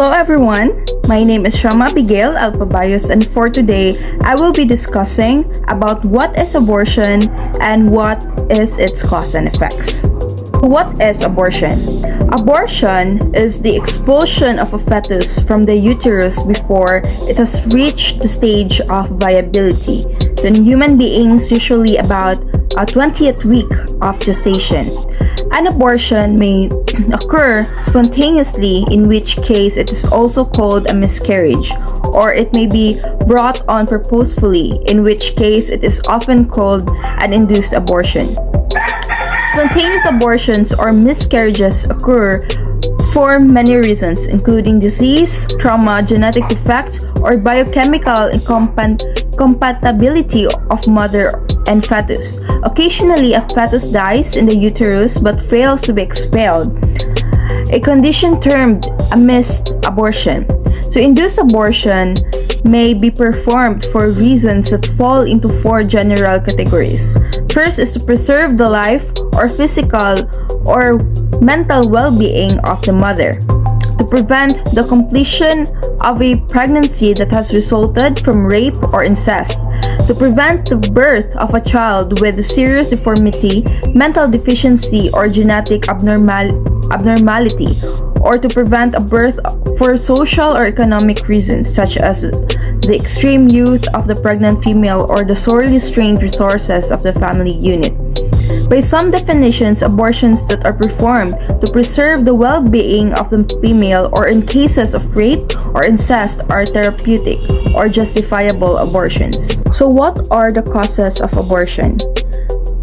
Hello everyone, my name is Shama Abigail Alpabayos, and for today I will be discussing about what is abortion and what is its cause and effects. What is abortion? Abortion is the expulsion of a fetus from the uterus before it has reached the stage of viability. So in human beings, usually about a 20th week of gestation. An abortion may occur spontaneously, in which case it is also called a miscarriage, or it may be brought on purposefully, in which case it is often called an induced abortion. Spontaneous abortions or miscarriages occur for many reasons, including disease, trauma, genetic defect, or biochemical incompatibility of mother and fetus. Occasionally, a fetus dies in the uterus but fails to be expelled, a condition termed a missed abortion. So, induced abortion may be performed for reasons that fall into four general categories. First is to preserve the life or physical or mental well-being of the mother, to prevent the completion of a pregnancy that has resulted from rape or incest, to prevent the birth of a child with serious deformity, mental deficiency, or genetic abnormality, or to prevent a birth for social or economic reasons, such as the extreme youth of the pregnant female or the sorely strained resources of the family unit. By some definitions, abortions that are performed to preserve the well-being of the female or in cases of rape or incest are therapeutic or justifiable abortions. So what are the causes of abortion?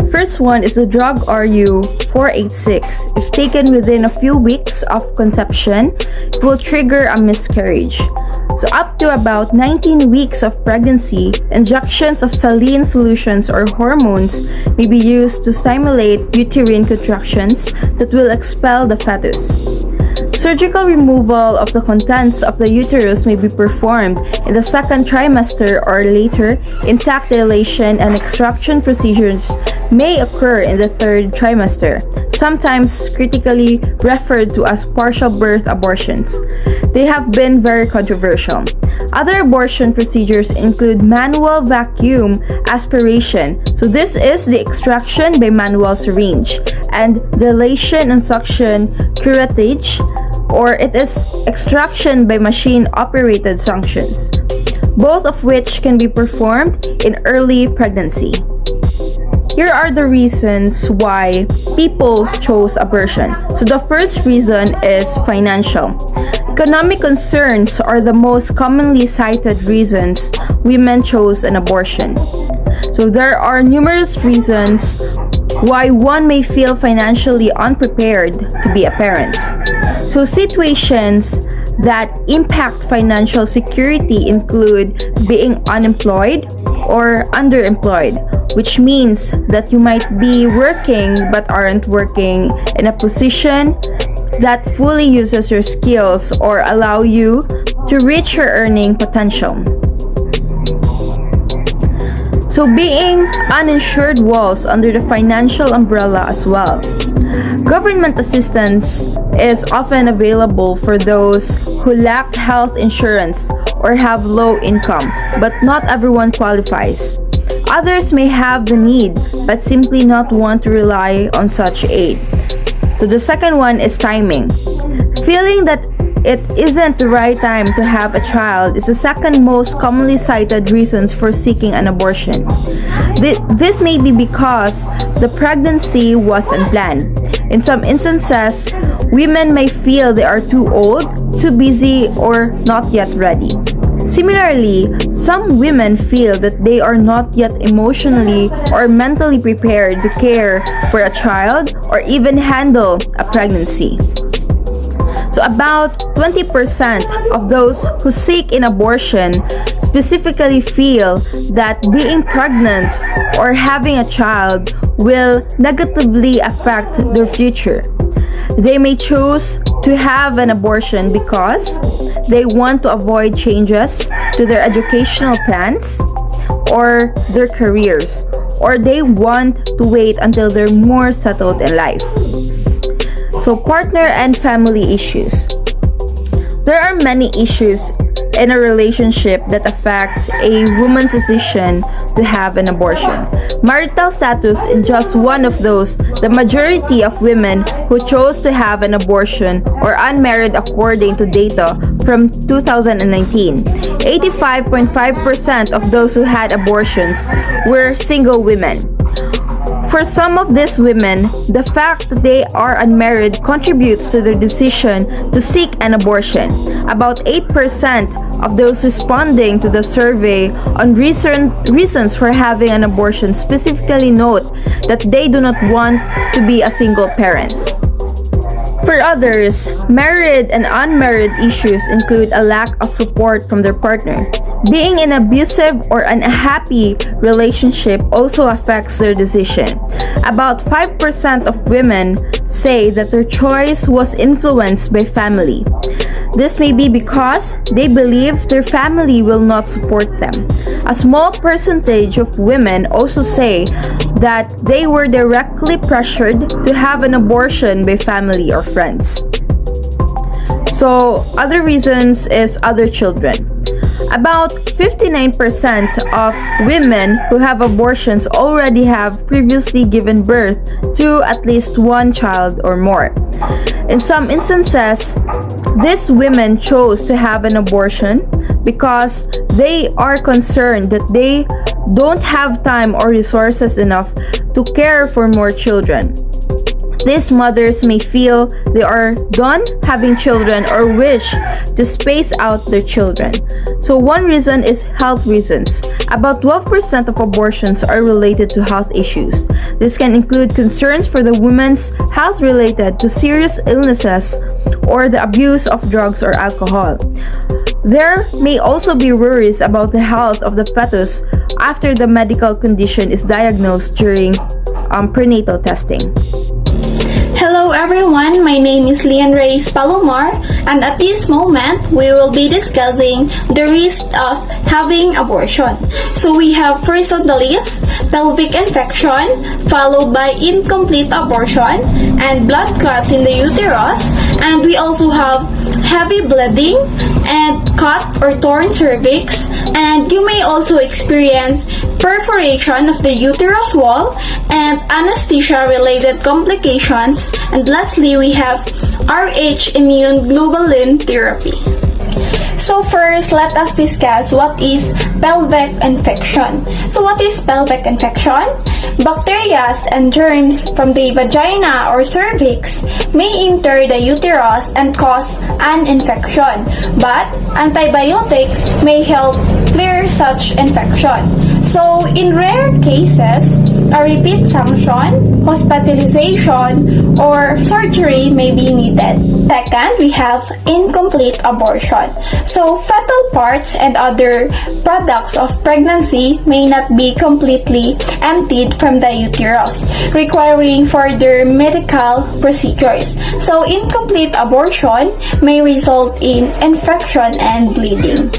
First one is the drug RU486. If taken within a few weeks of conception, it will trigger a miscarriage. So up to about 19 weeks of pregnancy, injections of saline solutions or hormones may be used to stimulate uterine contractions that will expel the fetus. Surgical removal of the contents of the uterus may be performed in the second trimester or later. Intact dilation and extraction procedures may occur in the third trimester, sometimes critically referred to as partial birth abortions. They have been very controversial. Other abortion procedures include manual vacuum aspiration. So this is the extraction by manual syringe, and dilation and suction curettage, or it is extraction by machine-operated suctions, both of which can be performed in early pregnancy. Here are the reasons why people chose abortion. So the first reason is financial. Economic concerns are the most commonly cited reasons women chose an abortion. So there are numerous reasons why one may feel financially unprepared to be a parent. So situations that impact financial security include being unemployed or underemployed, which means that you might be working but aren't working in a position that fully uses your skills or allow you to reach your earning potential. So being uninsured falls under the financial umbrella as well. Government assistance is often available for those who lack health insurance or have low income, but not everyone qualifies. Others may have the need but simply not want to rely on such aid. So the second one is timing. Feeling that it isn't the right time to have a child is the second most commonly cited reasons for seeking an abortion. This may be because the pregnancy was unplanned. In some instances, women may feel they are too old, too busy, or not yet ready. Similarly, some women feel that they are not yet emotionally or mentally prepared to care for a child or even handle a pregnancy. So about 20% of those who seek an abortion specifically feel that being pregnant or having a child will negatively affect their future. They may choose to have an abortion because they want to avoid changes to their educational plans or their careers, or they want to wait until they're more settled in life. So partner and family issues. There are many issues in a relationship that affects a woman's decision to have an abortion. Marital status is just one of those. The majority of women who chose to have an abortion are unmarried according to data from 2019. 85.5% of those who had abortions were single women. For some of these women, the fact that they are unmarried contributes to their decision to seek an abortion. About 8% of those responding to the survey on reasons for having an abortion specifically note that they do not want to be a single parent. For others, married and unmarried issues include a lack of support from their partner. Being in an abusive or unhappy relationship also affects their decision. About 5% of women say that their choice was influenced by family. This may be because they believe their family will not support them. A small percentage of women also say that they were directly pressured to have an abortion by family or friends. So, other reasons is other children. About 59% of women who have abortions already have previously given birth to at least one child or more. In some instances, these women chose to have an abortion because they are concerned that they don't have time or resources enough to care for more children. These mothers may feel they are done having children or wish to space out their children. So one reason is health reasons. About 12% of abortions are related to health issues. This can include concerns for the woman's health related to serious illnesses or the abuse of drugs or alcohol. There may also be worries about the health of the fetus after the medical condition is diagnosed during prenatal testing. Hello everyone, my name is Lian Reyes Palomar, and at this moment we will be discussing the risk of having abortion. So we have first on the list pelvic infection, followed by incomplete abortion and blood clots in the uterus, and we also have heavy bleeding and cut or torn cervix, and you may also experience perforation of the uterus wall and anesthesia related complications, and lastly we have Rh immune globulin therapy. So first, let us discuss what is pelvic infection. So what is pelvic infection? Bacteria and germs from the vagina or cervix may enter the uterus and cause an infection, but antibiotics may help clear such infection. So in rare cases, a repeat sanction, hospitalization, or surgery may be needed. Second, we have incomplete abortion. So fetal parts and other products of pregnancy may not be completely emptied from the uterus, requiring further medical procedures. So incomplete abortion may result in infection and bleeding.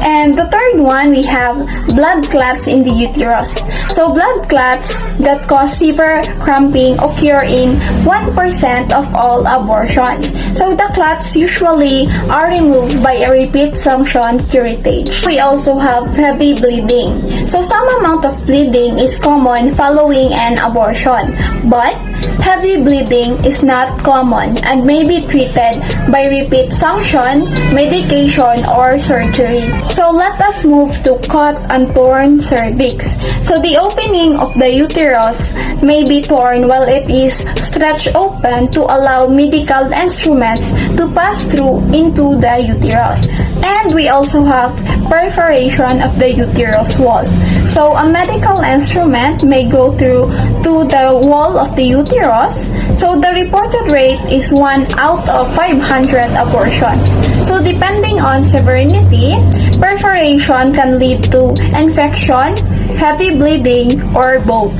And the third one, we have blood clots in the uterus. So blood clots that cause severe cramping occur in 1% of all abortions. So the clots usually are removed by a repeat sanction curettage. We also have heavy bleeding. So some amount of bleeding is common following an abortion, but heavy bleeding is not common and may be treated by repeat sanction, medication, or surgery. So let us move to cut and torn cervix. So the opening of the uterus may be torn while it is stretched open to allow medical instruments to pass through into the uterus. And we also have perforation of the uterus wall. So a medical instrument may go through to the wall of the uterus. So the reported rate is 1 out of 500 abortions. So depending on severity, perforation can lead to infection, heavy bleeding, or both.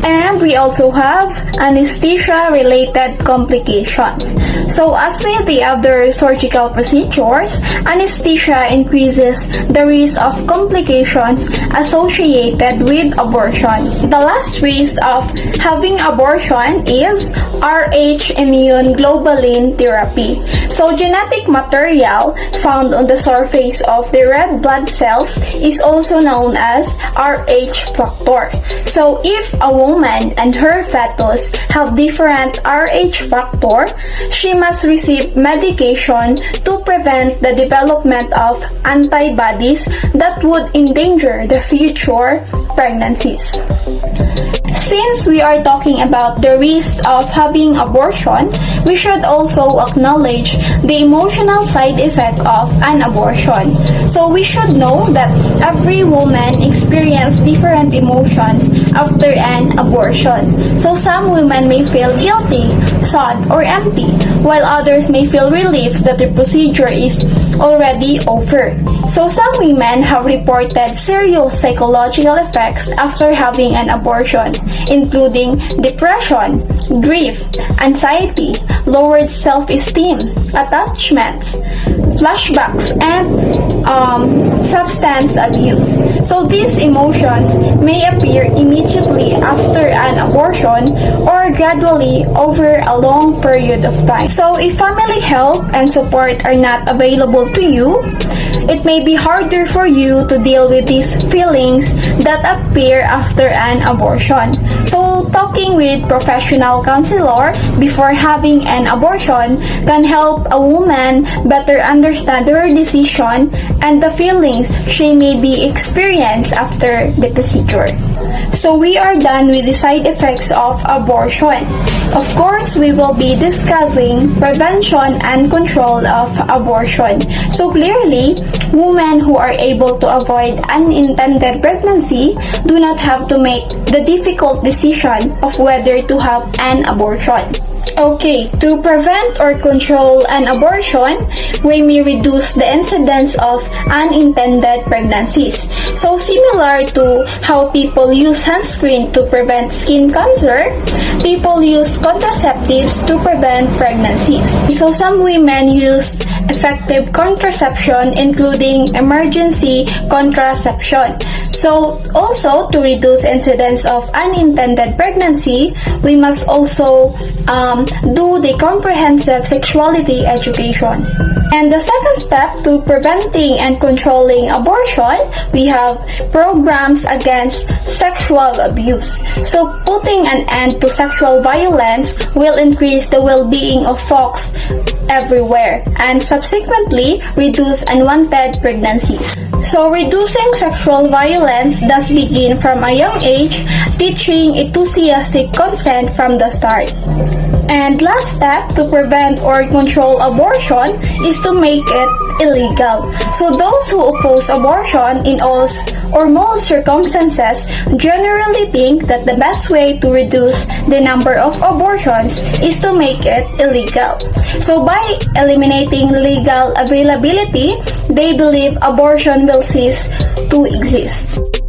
And we also have anesthesia-related complications. So as with the other surgical procedures, anesthesia increases the risk of complications associated with abortion. The last risk of having abortion is Rh immune globulin therapy. So genetic material found on the surface of the red blood cells is also known as Rh factor. So if a woman and her fetus have different Rh factor, she must receive medication to prevent the development of antibodies that would endanger the future pregnancies. Since we are talking about the risks of having abortion, we should also acknowledge the emotional side effect of an abortion. So we should know that every woman experiences different emotions after an abortion. So some women may feel guilty, sad, or empty, while others may feel relief that the procedure is already over. So some women have reported serious psychological effects after having an abortion, including depression, grief, anxiety, lowered self-esteem, attachments, flashbacks, and substance abuse. So these emotions may appear immediately after an abortion or gradually over a long period of time. So if family help and support are not available to you, it may be harder for you to deal with these feelings that appear after an abortion. So talking with professional counselor before having an abortion can help a woman better understand her decision and the feelings she may be experienced after the procedure. So we are done with the side effects of abortion. Of course, we will be discussing prevention and control of abortion. So clearly, women who are able to avoid unintended pregnancy do not have to make the difficult decision of whether to have an abortion. Okay, to prevent or control an abortion, we may reduce the incidence of unintended pregnancies. So similar to how people use sunscreen to prevent skin cancer, people use contraceptives to prevent pregnancies. So some women use effective contraception, including emergency contraception. So also to reduce incidence of unintended pregnancy, we must also do the comprehensive sexuality education. And the second step to preventing and controlling abortion, we have programs against sexual abuse. So putting an end to sexual violence will increase the well-being of folks everywhere and subsequently reduce unwanted pregnancies. So reducing sexual violence does begin from a young age, teaching enthusiastic consent from the start. And last step to prevent or control abortion is to make it illegal. So those who oppose abortion in all or most circumstances generally think that the best way to reduce the number of abortions is to make it illegal. So by eliminating legal availability, they believe abortion will cease to exist.